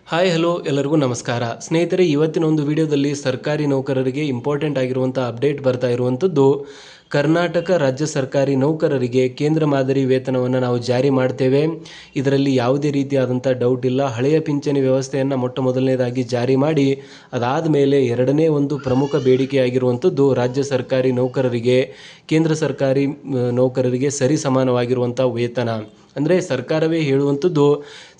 Hi hello ಎಲ್ಲರಿಗೂ ನಮಸ್ಕಾರ ಸ್ನೇಹಿತರೆ, ಇವತ್ತಿನ ಒಂದು ವಿಡಿಯೋದಲ್ಲಿ ಸರ್ಕಾರಿ ನೌಕರರಿಗೆ ಇಂಪಾರ್ಟೆಂಟ್ ಆಗಿರುವಂಥ ಅಪ್ಡೇಟ್ ಬರ್ತಾ ಇರುವಂಥದ್ದು. ಕರ್ನಾಟಕ ರಾಜ್ಯ ಸರ್ಕಾರಿ ನೌಕರರಿಗೆ ಕೇಂದ್ರ ಮಾದರಿ ವೇತನವನ್ನು ನಾವು ಜಾರಿ ಮಾಡ್ತೇವೆ. ಇದರಲ್ಲಿ ಯಾವುದೇ ರೀತಿಯಾದಂಥ ಡೌಟ್ ಇಲ್ಲ. ಹಳೆಯ ಪಿಂಚಣಿ ವ್ಯವಸ್ಥೆಯನ್ನು ಮೊಟ್ಟ ಮೊದಲನೇದಾಗಿ ಜಾರಿ ಮಾಡಿ ಅದಾದ ಮೇಲೆ ಎರಡನೇ ಒಂದು ಪ್ರಮುಖ ಬೇಡಿಕೆಯಾಗಿರುವಂಥದ್ದು ರಾಜ್ಯ ಸರ್ಕಾರಿ ನೌಕರರಿಗೆ ಕೇಂದ್ರ ಸರ್ಕಾರಿ ನೌಕರರಿಗೆ ಸರಿ ಸಮಾನವಾಗಿರುವಂಥ ವೇತನ. ಅಂದರೆ ಸರ್ಕಾರವೇ ಹೇಳುವಂಥದ್ದು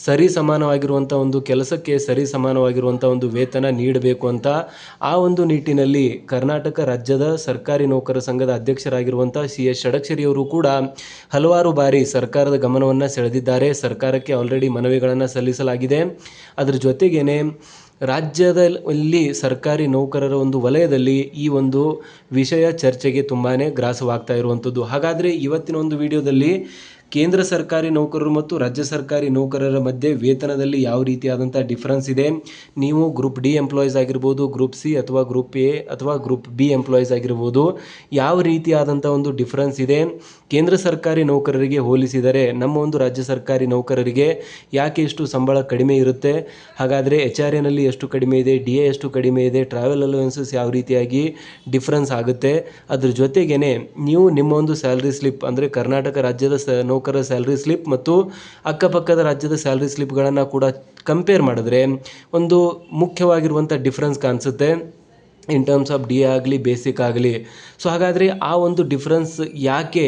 ಸರಿ ಸಮಾನವಾಗಿರುವಂಥ ಒಂದು ಕೆಲಸಕ್ಕೆ ಸರಿ ಸಮಾನವಾಗಿರುವಂಥ ಒಂದು ವೇತನ ನೀಡಬೇಕು ಅಂತ. ಆ ಒಂದು ನಿಟ್ಟಿನಲ್ಲಿ ಕರ್ನಾಟಕ ರಾಜ್ಯದ ಸರ್ಕಾರಿ ನೌಕರ ಸಂಘದ ಅಧ್ಯಕ್ಷರಾಗಿರುವಂಥ CS ಷಡಕ್ಷರಿಯವರು ಕೂಡ ಹಲವಾರು ಬಾರಿ ಸರ್ಕಾರದ ಗಮನವನ್ನು ಸೆಳೆದಿದ್ದಾರೆ. ಸರ್ಕಾರಕ್ಕೆ ಆಲ್ರೆಡಿ ಮನವಿಗಳನ್ನು ಸಲ್ಲಿಸಲಾಗಿದೆ. ಅದರ ಜೊತೆಗೇನೆ ರಾಜ್ಯದಲ್ಲಿ ಸರ್ಕಾರಿ ನೌಕರರ ಒಂದು ವಲಯದಲ್ಲಿ ಈ ಒಂದು ವಿಷಯ ಚರ್ಚೆಗೆ ತುಂಬಾ ಗ್ರಾಸವಾಗ್ತಾ ಇರುವಂಥದ್ದು. ಹಾಗಾದರೆ ಇವತ್ತಿನ ಒಂದು ವಿಡಿಯೋದಲ್ಲಿ ಕೇಂದ್ರ ಸರ್ಕಾರಿ ನೌಕರರು ಮತ್ತು ರಾಜ್ಯ ಸರ್ಕಾರಿ ನೌಕರರ ಮಧ್ಯೆ ವೇತನದಲ್ಲಿ ಯಾವ ರೀತಿಯಾದಂಥ ಡಿಫ್ರೆನ್ಸ್ ಇದೆ, ನೀವು ಗ್ರೂಪ್ ಡಿ ಎಂಪ್ಲಾಯೀಸ್ ಆಗಿರ್ಬೋದು, ಗ್ರೂಪ್ ಸಿ ಅಥವಾ ಗ್ರೂಪ್ ಎ ಅಥವಾ ಗ್ರೂಪ್ ಬಿ ಎಂಪ್ಲಾಯೀಸ್ ಆಗಿರ್ಬೋದು, ಯಾವ ರೀತಿಯಾದಂಥ ಒಂದು ಡಿಫ್ರೆನ್ಸ್ ಇದೆ, ಕೇಂದ್ರ ಸರ್ಕಾರಿ ನೌಕರರಿಗೆ ಹೋಲಿಸಿದರೆ ನಮ್ಮ ಒಂದು ರಾಜ್ಯ ಸರ್ಕಾರಿ ನೌಕರರಿಗೆ ಯಾಕೆ ಇಷ್ಟು ಸಂಬಳ ಕಡಿಮೆ ಇರುತ್ತೆ, ಹಾಗಾದರೆ HRAನಲ್ಲಿ ಎಷ್ಟು ಕಡಿಮೆ ಇದೆ, DA ಎಷ್ಟು ಕಡಿಮೆ ಇದೆ, ಟ್ರಾವೆಲ್ ಅಲವೆನ್ಸಸ್ ಯಾವ ರೀತಿಯಾಗಿ ಡಿಫ್ರೆನ್ಸ್ ಆಗುತ್ತೆ, ಅದ್ರ ಜೊತೆಗೇ ನೀವು ನಿಮ್ಮ ಒಂದು ಸ್ಯಾಲ್ರಿ ಸ್ಲಿಪ್ ಅಂದರೆ ಕರ್ನಾಟಕ ರಾಜ್ಯದ ನೌಕರರ ಸ್ಯಾಲ್ರಿ ಸ್ಲಿಪ್ ಮತ್ತು ಅಕ್ಕಪಕ್ಕದ ರಾಜ್ಯದ ಸ್ಯಾಲ್ರಿ ಸ್ಲಿಪ್ಗಳನ್ನು ಕೂಡ ಕಂಪೇರ್ ಮಾಡಿದ್ರೆ ಒಂದು ಮುಖ್ಯವಾಗಿರುವಂಥ ಡಿಫ್ರೆನ್ಸ್ ಕಾಣಿಸುತ್ತೆ ಇನ್ ಟರ್ಮ್ಸ್ ಆಫ್ DA ಆಗಲಿ ಬೇಸಿಕ್ ಆಗಲಿ. ಸೊ ಹಾಗಾದರೆ ಆ ಒಂದು ಡಿಫ್ರೆನ್ಸ್ ಯಾಕೆ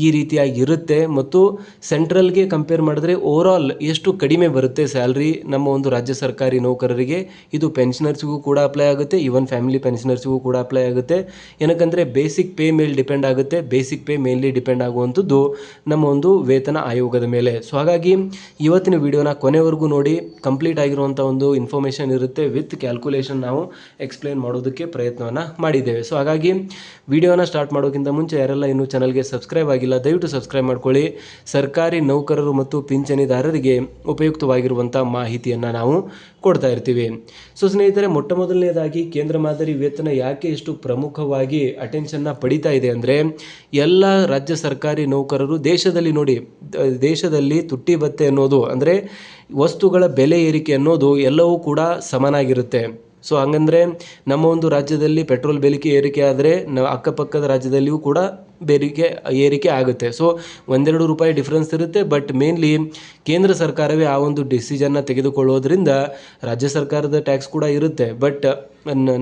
ಈ ರೀತಿಯಾಗಿ ಇರುತ್ತೆ ಮತ್ತು ಸೆಂಟ್ರಲ್ಗೆ ಕಂಪೇರ್ ಮಾಡಿದ್ರೆ ಓವರಾಲ್ ಎಷ್ಟು ಕಡಿಮೆ ಬರುತ್ತೆ ಸ್ಯಾಲ್ರಿ ನಮ್ಮ ಒಂದು ರಾಜ್ಯ ಸರ್ಕಾರಿ ನೌಕರರಿಗೆ. ಇದು ಪೆನ್ಷನರ್ಸ್ಗೂ ಕೂಡ ಅಪ್ಲೈ ಆಗುತ್ತೆ, ಈವನ್ ಫ್ಯಾಮಿಲಿ ಪೆನ್ಷನರ್ಸ್ಗೂ ಕೂಡ ಅಪ್ಲೈ ಆಗುತ್ತೆ. ಏನಕ್ಕಂದರೆ ಬೇಸಿಕ್ ಪೇ ಮೇಲೆ ಡಿಪೆಂಡ್ ಆಗುತ್ತೆ. ಬೇಸಿಕ್ ಪೇ ಮೇನ್ಲಿ ಡಿಪೆಂಡ್ ಆಗುವಂಥದ್ದು ನಮ್ಮ ಒಂದು ವೇತನ ಆಯೋಗದ ಮೇಲೆ. ಸೊ ಹಾಗಾಗಿ ಇವತ್ತಿನ ವಿಡಿಯೋನ ಕೊನೆವರೆಗೂ ನೋಡಿ. ಕಂಪ್ಲೀಟ್ ಆಗಿರುವಂಥ ಒಂದು ಇನ್ಫಾರ್ಮೇಷನ್ ಇರುತ್ತೆ, ವಿತ್ ಕ್ಯಾಲ್ಕುಲೇಷನ್ ನಾವು ಎಕ್ಸ್ಪ್ಲೇನ್ ಮಾಡೋದಕ್ಕೆ ಪ್ರಯತ್ನವನ್ನು ಮಾಡಿದ್ದೇವೆ. ಸೊ ಹಾಗಾಗಿ ವಿಡಿಯೋನ ಸ್ಟಾರ್ಟ್ ಮಾಡೋಕ್ಕಿಂತ ಮುಂಚೆ ಯಾರೆಲ್ಲ ಇನ್ನೂ ಚಾನಲ್ಗೆ ಸಬ್ಸ್ಕ್ರೈಬ್ ಆಗಿಲ್ಲ ದಯವಿಟ್ಟು ಸಬ್ಸ್ಕ್ರೈಬ್ ಮಾಡ್ಕೊಳ್ಳಿ. ಸರ್ಕಾರಿ ನೌಕರರು ಮತ್ತು ಪಿಂಚಣಿದಾರರಿಗೆ ಉಪಯುಕ್ತವಾಗಿರುವಂಥ ಮಾಹಿತಿಯನ್ನು ನಾವು ಕೊಡ್ತಾ ಇರ್ತೀವಿ. ಸೊ ಸ್ನೇಹಿತರೆ, ಮೊಟ್ಟ ಮೊದಲನೇದಾಗಿ ಕೇಂದ್ರ ಮಾದರಿ ವೇತನ ಯಾಕೆ ಇಷ್ಟು ಪ್ರಮುಖವಾಗಿ ಅಟೆನ್ಷನ್ನ ಪಡಿತಾ ಇದೆ ಅಂದರೆ, ಎಲ್ಲ ರಾಜ್ಯ ಸರ್ಕಾರಿ ನೌಕರರು ದೇಶದಲ್ಲಿ ನೋಡಿ, ದೇಶದಲ್ಲಿ ತುಟ್ಟಿ ಭತ್ಯೆ ಅನ್ನೋದು ಅಂದರೆ ವಸ್ತುಗಳ ಬೆಲೆ ಏರಿಕೆ ಅನ್ನೋದು ಎಲ್ಲವೂ ಕೂಡ ಸಮನಾಗಿರುತ್ತೆ. ಸೊ ಹಂಗಂದರೆ ನಮ್ಮ ಒಂದು ರಾಜ್ಯದಲ್ಲಿ ಪೆಟ್ರೋಲ್ ಬೆಲೆ ಏರಿಕೆ ಆದರೆ ಅಕ್ಕಪಕ್ಕದ ರಾಜ್ಯದಲ್ಲಿಯೂ ಕೂಡ ಏರಿಕೆ ಆಗುತ್ತೆ. ಸೊ ಒಂದೆರಡು ರೂಪಾಯಿ ಡಿಫ್ರೆನ್ಸ್ ಇರುತ್ತೆ. ಬಟ್ ಮೇನ್ಲಿ ಕೇಂದ್ರ ಸರ್ಕಾರವೇ ಆ ಒಂದು ಡಿಸಿಷನ್ನ ತೆಗೆದುಕೊಳ್ಳೋದ್ರಿಂದ ರಾಜ್ಯ ಸರ್ಕಾರದ ಟ್ಯಾಕ್ಸ್ ಕೂಡ ಇರುತ್ತೆ. ಬಟ್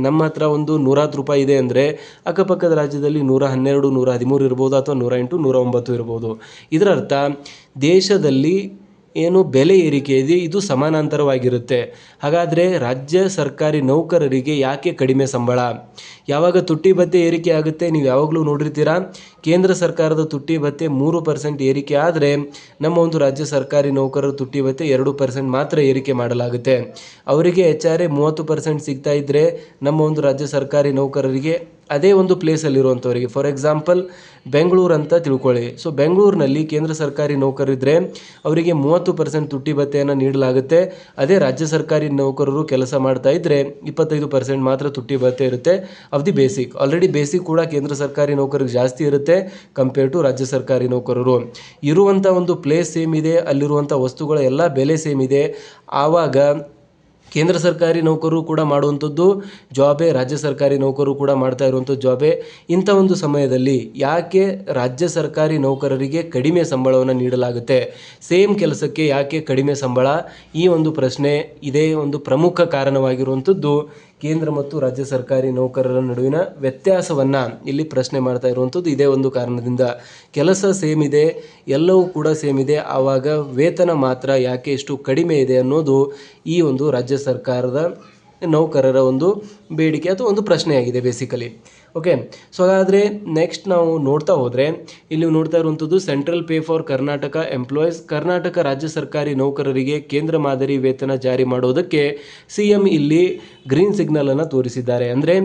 ನಮ್ಮ ಹತ್ರ ಒಂದು 110 ರೂಪಾಯಿ ಇದೆ ಅಂದರೆ ಅಕ್ಕಪಕ್ಕದ ರಾಜ್ಯದಲ್ಲಿ 112, 113 ಇರ್ಬೋದು, ಅಥವಾ 108, 109 ಇರ್ಬೋದು. ಇದರ ಅರ್ಥ ದೇಶದಲ್ಲಿ ಏನು ಬೆಲೆ ಏರಿಕೆ ಇದೆ ಇದು ಸಮಾನಾಂತರವಾಗಿರುತ್ತೆ. ಹಾಗಾದರೆ ರಾಜ್ಯ ಸರ್ಕಾರಿ ನೌಕರರಿಗೆ ಯಾಕೆ ಕಡಿಮೆ ಸಂಬಳ? ಯಾವಾಗ ತುಟ್ಟಿ ಭತ್ಯೆ ಏರಿಕೆ ಆಗುತ್ತೆ, ನೀವು ಯಾವಾಗಲೂ ನೋಡಿರ್ತೀರಾ, ಕೇಂದ್ರ ಸರ್ಕಾರದ ತುಟ್ಟಿ ಭತ್ಯೆ 3% ಏರಿಕೆ ಆದರೆ ನಮ್ಮ ಒಂದು ರಾಜ್ಯ ಸರ್ಕಾರಿ ನೌಕರರ ತುಟ್ಟಿ ಭತ್ಯೆ 2% ಮಾತ್ರ ಏರಿಕೆ ಮಾಡಲಾಗುತ್ತೆ. ಅವರಿಗೆ HRA 30% ಸಿಗ್ತಾ ಇದ್ದರೆ ನಮ್ಮ ಒಂದು ರಾಜ್ಯ ಸರ್ಕಾರಿ ನೌಕರರಿಗೆ ಅದೇ ಒಂದು ಪ್ಲೇಸಲ್ಲಿರುವಂಥವರಿಗೆ, ಫಾರ್ ಎಕ್ಸಾಂಪಲ್ ಬೆಂಗಳೂರು ಅಂತ ತಿಳ್ಕೊಳ್ಳಿ. ಸೊ ಬೆಂಗಳೂರಿನಲ್ಲಿ ಕೇಂದ್ರ ಸರ್ಕಾರಿ ನೌಕರಿದ್ದರೆ ಅವರಿಗೆ 30% ತುಟ್ಟಿ ಭತ್ಯೆಯನ್ನು ನೀಡಲಾಗುತ್ತೆ. ಅದೇ ರಾಜ್ಯ ಸರ್ಕಾರಿ ನೌಕರರು ಕೆಲಸ ಮಾಡ್ತಾ ಇದ್ದರೆ 25% ಮಾತ್ರ ತುಟ್ಟಿ ಭತ್ಯೆ ಇರುತ್ತೆ of the basic. Already basic ಕೂಡ ಕೇಂದ್ರ ಸರ್ಕಾರಿ ನೌಕರಿಗೆ ಜಾಸ್ತಿ ಇರುತ್ತೆ ಕಂಪೇರ್ ಟು ರಾಜ್ಯ ಸರ್ಕಾರಿ ನೌಕರರು. ಇರುವಂಥ ಒಂದು ಪ್ಲೇಸ್ ಸೇಮ್ ಇದೆ, ಅಲ್ಲಿರುವಂಥ ವಸ್ತುಗಳ ಎಲ್ಲ ಬೆಲೆ ಸೇಮ್ ಇದೆ. ಆವಾಗ ಕೇಂದ್ರ ಸರ್ಕಾರಿ ನೌಕರರು ಕೂಡ ಮಾಡುವಂಥದ್ದು ಜಾಬೇ, ರಾಜ್ಯ ಸರ್ಕಾರಿ ನೌಕರರು ಕೂಡ ಮಾಡ್ತಾ ಇರುವಂಥ ಜಾಬೇ. ಇಂಥ ಒಂದು ಸಮಯದಲ್ಲಿ ಯಾಕೆ ರಾಜ್ಯ ಸರ್ಕಾರಿ ನೌಕರರಿಗೆ ಕಡಿಮೆ ಸಂಬಳವನ್ನು ನೀಡಲಾಗುತ್ತೆ, ಸೇಮ್ ಕೆಲಸಕ್ಕೆ ಯಾಕೆ ಕಡಿಮೆ ಸಂಬಳ? ಈ ಒಂದು ಪ್ರಶ್ನೆ ಇದೇ ಒಂದು ಪ್ರಮುಖ ಕಾರಣವಾಗಿರುವಂಥದ್ದು ಕೇಂದ್ರ ಮತ್ತು ರಾಜ್ಯ ಸರ್ಕಾರಿ ನೌಕರರ ನಡುವಿನ ವ್ಯತ್ಯಾಸವನ್ನು ಇಲ್ಲಿ ಪ್ರಶ್ನೆ ಮಾಡ್ತಾ ಇರುವಂಥದ್ದು ಇದೇ ಒಂದು ಕಾರಣದಿಂದ. ಕೆಲಸ ಸೇಮ್ ಇದೆ, ಎಲ್ಲವೂ ಕೂಡ ಸೇಮ್ ಇದೆ, ಆವಾಗ ವೇತನ ಮಾತ್ರ ಯಾಕೆ ಇಷ್ಟು ಕಡಿಮೆ ಇದೆ ಅನ್ನೋದು ಈ ಒಂದು ರಾಜ್ಯ ಸರ್ಕಾರದ ನೌಕರರ ಒಂದು ಬೇಡಿಕೆ ಅಥವಾ ಒಂದು ಪ್ರಶ್ನೆಯಾಗಿದೆ ಬೇಸಿಕಲಿ. ಓಕೆ, ಸೊ ಹಾಗಾದರೆ ನೆಕ್ಸ್ಟ್ ನಾವು ನೋಡ್ತಾ ಹೋದರೆ ಇಲ್ಲಿ ನೋಡ್ತಾ ಇರುವಂಥದ್ದು central pay for Karnataka employees. Karnataka ರಾಜ್ಯ ಸರ್ಕಾರಿ ನೌಕರರಿಗೆ ಕೇಂದ್ರ ಮಾದರಿ ವೇತನ ಜಾರಿ ಮಾಡೋದಕ್ಕೆ CM ಇಲ್ಲಿ ಗ್ರೀನ್ ಸಿಗ್ನಲನ್ನು ತೋರಿಸಿದ್ದಾರೆ. ಅಂದರೆ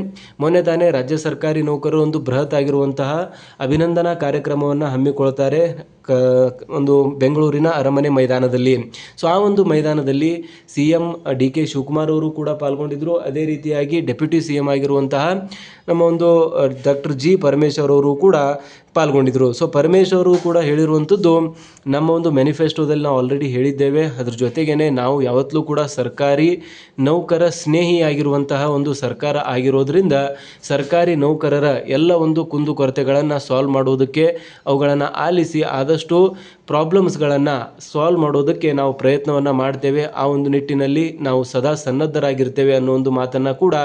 ಮೊನ್ನೆ ತಾನೇ ರಾಜ್ಯ ಸರ್ಕಾರಿ ನೌಕರರು ಒಂದು ಬೃಹತ್ ಆಗಿರುವಂತಹ ಅಭಿನಂದನಾ ಕಾರ್ಯಕ್ರಮವನ್ನು ಹಮ್ಮಿಕೊಳ್ತಾರೆ ಒಂದು ಬೆಂಗಳೂರಿನ ಅರಮನೆ ಮೈದಾನದಲ್ಲಿ. ಸೊ ಆ ಒಂದು ಮೈದಾನದಲ್ಲಿ CM DK ಶಿವಕುಮಾರ್ ಅವರು ಕೂಡ ಪಾಲ್ಗೊಂಡಿದ್ದರು. ಅದೇ ರೀತಿಯಾಗಿ ಡೆಪ್ಯೂಟಿ CM ಆಗಿರುವಂತಹ ನಮ್ಮ ಒಂದು ಡಾಕ್ಟರ್ G ಪರಮೇಶ್ವರ್ ಅವರು ಕೂಡ ಪಾಲ್ಗೊಂಡಿದ್ದರು. ಸೊ ಪರಮೇಶ್ವರ್ ಅವರು ಕೂಡ ಹೇಳಿರುವಂಥದ್ದು, ನಮ್ಮ ಒಂದು ಮ್ಯಾನಿಫೆಸ್ಟೋದಲ್ಲಿ ನಾವು ಆಲ್ರೆಡಿ ಹೇಳಿದ್ದೇವೆ, ಅದ್ರ ಜೊತೆಗೇ ನಾವು ಯಾವತ್ತೂ ಕೂಡ ಸರ್ಕಾರಿ ನೌಕರ ಸ್ನೇಹಿಯಾಗಿರುವಂತಹ ಒಂದು ಸರ್ಕಾರ ಆಗಿರೋದ್ರಿಂದ ಸರ್ಕಾರಿ ನೌಕರರ ಎಲ್ಲ ಒಂದು ಕುಂದುಕೊರತೆಗಳನ್ನು ಸಾಲ್ವ್ ಮಾಡೋದಕ್ಕೆ, ಅವುಗಳನ್ನು ಆಲಿಸಿ ಆದಷ್ಟು ಪ್ರಾಬ್ಲಮ್ಸ್ಗಳನ್ನು ಸಾಲ್ವ್ ಮಾಡೋದಕ್ಕೆ ನಾವು ಪ್ರಯತ್ನವನ್ನು ಮಾಡ್ತೇವೆ. ಆ ಒಂದು ನಿಟ್ಟಿನಲ್ಲಿ ನಾವು ಸದಾ ಸನ್ನದ್ಧರಾಗಿರ್ತೇವೆ ಅನ್ನೋ ಒಂದು ಮಾತನ್ನು ಕೂಡ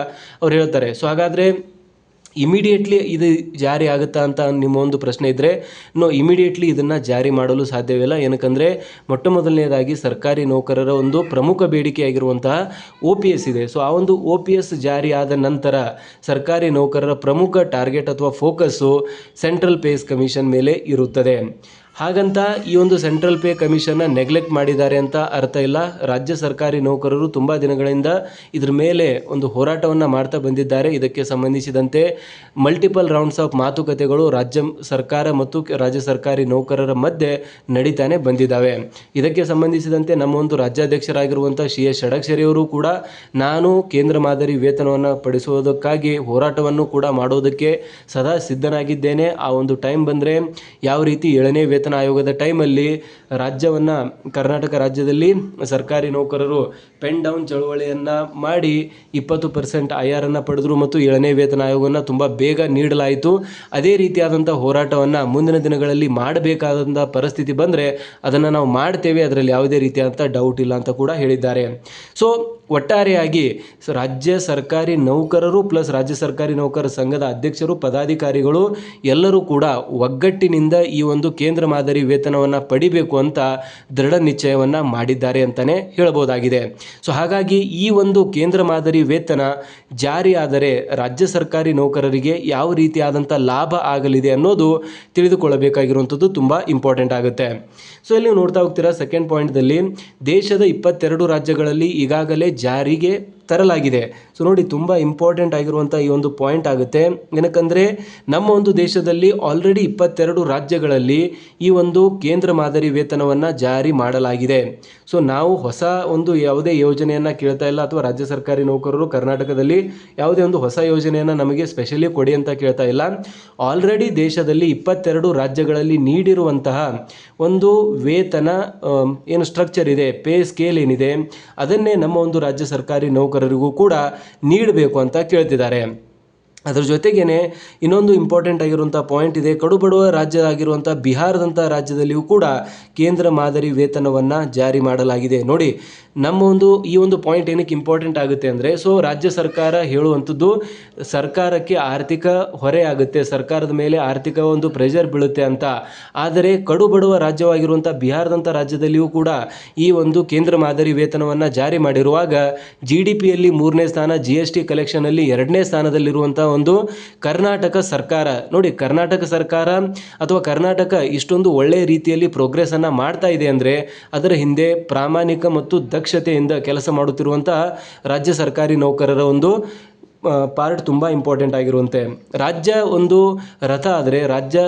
ಅವ್ರು ಹೇಳ್ತಾರೆ. ಸೊ ಹಾಗಾದರೆ ಇಮಿಡಿಯೇಟ್ಲಿ ಇದು ಜಾರಿ ಆಗುತ್ತಾ ಅಂತ ನಿಮ್ಮ ಒಂದು ಪ್ರಶ್ನೆ ಇದ್ದರೆ, ಇಮಿಡಿಯೇಟ್ಲಿ ಇದನ್ನು ಜಾರಿ ಮಾಡಲು ಸಾಧ್ಯವಿಲ್ಲ. ಏನಕ್ಕಂದರೆ ಮೊಟ್ಟ ಮೊದಲನೇದಾಗಿ ಸರ್ಕಾರಿ ನೌಕರರ ಒಂದು ಪ್ರಮುಖ ಬೇಡಿಕೆಯಾಗಿರುವಂತಹ OPS ಇದೆ. ಸೊ ಆ ಒಂದು OPS ಜಾರಿ ಆದ ನಂತರ ಸರ್ಕಾರಿ ನೌಕರರ ಪ್ರಮುಖ ಟಾರ್ಗೆಟ್ ಅಥವಾ ಫೋಕಸ್ಸು ಸೆಂಟ್ರಲ್ ಪೇಸ್ ಕಮಿಷನ್ ಮೇಲೆ ಇರುತ್ತದೆ. ಹಾಗಂತ ಈ ಒಂದು ಸೆಂಟ್ರಲ್ ಪೇ ಕಮಿಷನ್ನ ನೆಗ್ಲೆಕ್ಟ್ ಮಾಡಿದ್ದಾರೆ ಅಂತ ಅರ್ಥ ಇಲ್ಲ. ರಾಜ್ಯ ಸರ್ಕಾರಿ ನೌಕರರು ತುಂಬ ದಿನಗಳಿಂದ ಇದ್ರ ಮೇಲೆ ಒಂದು ಹೋರಾಟವನ್ನು ಮಾಡ್ತಾ ಬಂದಿದ್ದಾರೆ. ಇದಕ್ಕೆ ಸಂಬಂಧಿಸಿದಂತೆ ಮಲ್ಟಿಪಲ್ ರೌಂಡ್ಸ್ ಆಫ್ ಮಾತುಕತೆಗಳು ರಾಜ್ಯ ಸರ್ಕಾರ ಮತ್ತು ರಾಜ್ಯ ಸರ್ಕಾರಿ ನೌಕರರ ಮಧ್ಯೆ ನಡೀತಾನೆ ಬಂದಿದ್ದಾವೆ. ಇದಕ್ಕೆ ಸಂಬಂಧಿಸಿದಂತೆ ನಮ್ಮ ಒಂದು ರಾಜ್ಯಾಧ್ಯಕ್ಷರಾಗಿರುವಂಥ CS ಷಡಕ್ಷರಿ ಅವರು ಕೂಡ ನಾನು ಕೇಂದ್ರ ಮಾದರಿ ವೇತನವನ್ನು ಪಡಿಸುವುದಕ್ಕಾಗಿ ಹೋರಾಟವನ್ನು ಕೂಡ ಮಾಡೋದಕ್ಕೆ ಸದಾ ಸಿದ್ಧನಾಗಿದ್ದೇನೆ. ಆ ಒಂದು ಟೈಮ್ ಬಂದರೆ ಯಾವ ರೀತಿ 7ನೇ ವೇತನ ಆಯೋಗದ ಟೈಮಲ್ಲಿ ರಾಜ್ಯವನ್ನು ಕರ್ನಾಟಕ ರಾಜ್ಯದಲ್ಲಿ ಸರ್ಕಾರಿ ನೌಕರರು ಪೆನ್ ಡೌನ್ ಚಳವಳಿಯನ್ನು ಮಾಡಿ 20% IR ಅನ್ನು ಪಡೆದರು ಮತ್ತು 7ನೇ ವೇತನ ಆಯೋಗವನ್ನು ತುಂಬ ಬೇಗ ನೀಡಲಾಯಿತು. ಅದೇ ರೀತಿಯಾದಂಥ ಹೋರಾಟವನ್ನು ಮುಂದಿನ ದಿನಗಳಲ್ಲಿ ಮಾಡಬೇಕಾದಂಥ ಪರಿಸ್ಥಿತಿ ಬಂದರೆ ಅದನ್ನು ನಾವು ಮಾಡ್ತೇವೆ, ಅದರಲ್ಲಿ ಯಾವುದೇ ರೀತಿಯಾದಂಥ ಡೌಟ್ ಇಲ್ಲ ಅಂತ ಕೂಡ ಹೇಳಿದ್ದಾರೆ. ಸೊ ಒಟ್ಟಾರೆಯಾಗಿ ರಾಜ್ಯ ಸರ್ಕಾರಿ ನೌಕರರು ಪ್ಲಸ್ ರಾಜ್ಯ ಸರ್ಕಾರಿ ನೌಕರರ ಸಂಘದ ಅಧ್ಯಕ್ಷರು, ಪದಾಧಿಕಾರಿಗಳು ಎಲ್ಲರೂ ಕೂಡ ಒಗ್ಗಟ್ಟಿನಿಂದ ಈ ಒಂದು ಕೇಂದ್ರ ಮಾದರಿ ವೇತನವನ್ನು ಪಡಿಬೇಕು ಅಂತ ದೃಢ ನಿಶ್ಚಯವನ್ನು ಮಾಡಿದ್ದಾರೆ ಅಂತಲೇ ಹೇಳಬಹುದಾಗಿದೆ. ಸೊ ಹಾಗಾಗಿ ಈ ಒಂದು ಕೇಂದ್ರ ಮಾದರಿ ವೇತನ ಜಾರಿಯಾದರೆ ರಾಜ್ಯ ಸರ್ಕಾರಿ ನೌಕರರಿಗೆ ಯಾವ ರೀತಿಯಾದಂಥ ಲಾಭ ಆಗಲಿದೆ ಅನ್ನೋದು ತಿಳಿದುಕೊಳ್ಳಬೇಕಾಗಿರುವಂಥದ್ದು ತುಂಬ ಇಂಪಾರ್ಟೆಂಟ್ ಆಗುತ್ತೆ. ಸೊ ಇಲ್ಲಿ ನೋಡ್ತಾ ಹೋಗ್ತೀರಾ, ಸೆಕೆಂಡ್ ಪಾಯಿಂಟ್ದಲ್ಲಿ ದೇಶದ 22 ರಾಜ್ಯಗಳಲ್ಲಿ ಈಗಾಗಲೇ ಜಾರಿಗೆ ತರಲಾಗಿದೆ. ಸೊ ನೋಡಿ, ತುಂಬ ಇಂಪಾರ್ಟೆಂಟ್ ಆಗಿರುವಂಥ ಈ ಒಂದು ಪಾಯಿಂಟ್ ಆಗುತ್ತೆ. ಏನಕ್ಕಂದರೆ ನಮ್ಮ ಒಂದು ದೇಶದಲ್ಲಿ ಆಲ್ರೆಡಿ 22 ರಾಜ್ಯಗಳಲ್ಲಿ ಈ ಒಂದು ಕೇಂದ್ರ ಮಾದರಿ ವೇತನವನ್ನು ಜಾರಿ ಮಾಡಲಾಗಿದೆ. ಸೊ ನಾವು ಹೊಸ ಒಂದು ಯಾವುದೇ ಯೋಜನೆಯನ್ನು ಕೇಳ್ತಾ ಇಲ್ಲ, ಅಥವಾ ರಾಜ್ಯ ಸರ್ಕಾರಿ ನೌಕರರು ಕರ್ನಾಟಕದಲ್ಲಿ ಯಾವುದೇ ಒಂದು ಹೊಸ ಯೋಜನೆಯನ್ನು ನಮಗೆ ಸ್ಪೆಷಲಿ ಕೊಡಿ ಅಂತ ಕೇಳ್ತಾ ಇಲ್ಲ. ಆಲ್ರೆಡಿ ದೇಶದಲ್ಲಿ 22 ರಾಜ್ಯಗಳಲ್ಲಿ ನೀಡಿರುವಂತಹ ಒಂದು ವೇತನ ಏನು ಸ್ಟ್ರಕ್ಚರ್ ಇದೆ, ಪೇ ಸ್ಕೇಲ್ ಏನಿದೆ, ಅದನ್ನೇ ನಮ್ಮ ಒಂದು ರಾಜ್ಯ ಸರ್ಕಾರಿ ನೌಕರರಿಗೂ ಕೂಡ ನೀಡಬೇಕು ಅಂತ ಕೇಳ್ತಿದ್ದಾರೆ. ಅದರ ಜೊತೆಗೇ ಇನ್ನೊಂದು ಇಂಪಾರ್ಟೆಂಟ್ ಆಗಿರುವಂಥ ಪಾಯಿಂಟ್ ಇದೆ. ಕಡುಬಡವ ರಾಜ್ಯ ಆಗಿರುವಂಥ ಬಿಹಾರದಂಥ ರಾಜ್ಯದಲ್ಲಿಯೂ ಕೂಡ ಕೇಂದ್ರ ಮಾದರಿ ವೇತನವನ್ನು ಜಾರಿ ಮಾಡಲಾಗಿದೆ. ನೋಡಿ, ನಮ್ಮ ಒಂದು ಈ ಒಂದು ಪಾಯಿಂಟ್ ಏನಕ್ಕೆ ಇಂಪಾರ್ಟೆಂಟ್ ಆಗುತ್ತೆ ಅಂದರೆ, ಸೊ ರಾಜ್ಯ ಸರ್ಕಾರ ಹೇಳುವಂಥದ್ದು ಸರ್ಕಾರಕ್ಕೆ ಆರ್ಥಿಕ ಹೊರೆ ಆಗುತ್ತೆ, ಸರ್ಕಾರದ ಮೇಲೆ ಆರ್ಥಿಕ ಒಂದು ಪ್ರೆಷರ್ ಬೀಳುತ್ತೆ ಅಂತ. ಆದರೆ ಕಡುಬಡವ ರಾಜ್ಯವಾಗಿರುವಂಥ ಬಿಹಾರದಂಥ ರಾಜ್ಯದಲ್ಲಿಯೂ ಕೂಡ ಈ ಒಂದು ಕೇಂದ್ರ ಮಾದರಿ ವೇತನವನ್ನು ಜಾರಿ ಮಾಡಿರುವಾಗ GDPಯಲ್ಲಿ 3ನೇ ಸ್ಥಾನ, GST ಕಲೆಕ್ಷನಲ್ಲಿ 2ನೇ ಸ್ಥಾನದಲ್ಲಿರುವಂಥ ಒಂದು ಕರ್ನಾಟಕ ಸರ್ಕಾರ. ನೋಡಿ, ಕರ್ನಾಟಕ ಸರ್ಕಾರ ಅಥವಾ ಕರ್ನಾಟಕ ಇಷ್ಟೊಂದು ಒಳ್ಳೆಯ ರೀತಿಯಲ್ಲಿ ಪ್ರೋಗ್ರೆಸ್ಸನ್ನು ಮಾಡ್ತಾ ಇದೆ ಅಂದರೆ ಅದರ ಹಿಂದೆ ಪ್ರಾಮಾಣಿಕ ಮತ್ತು ದಕ್ಷತೆಯಿಂದ ಕೆಲಸ ಮಾಡುತ್ತಿರುವಂತಹ ರಾಜ್ಯ ಸರ್ಕಾರಿ ನೌಕರರ ಒಂದು ಪಾರ್ಟ್ ತುಂಬ ಇಂಪಾರ್ಟೆಂಟ್ ಆಗಿರುವಂತೆ. ರಾಜ್ಯ ಒಂದು ರಥ ಆದರೆ, ರಾಜ್ಯ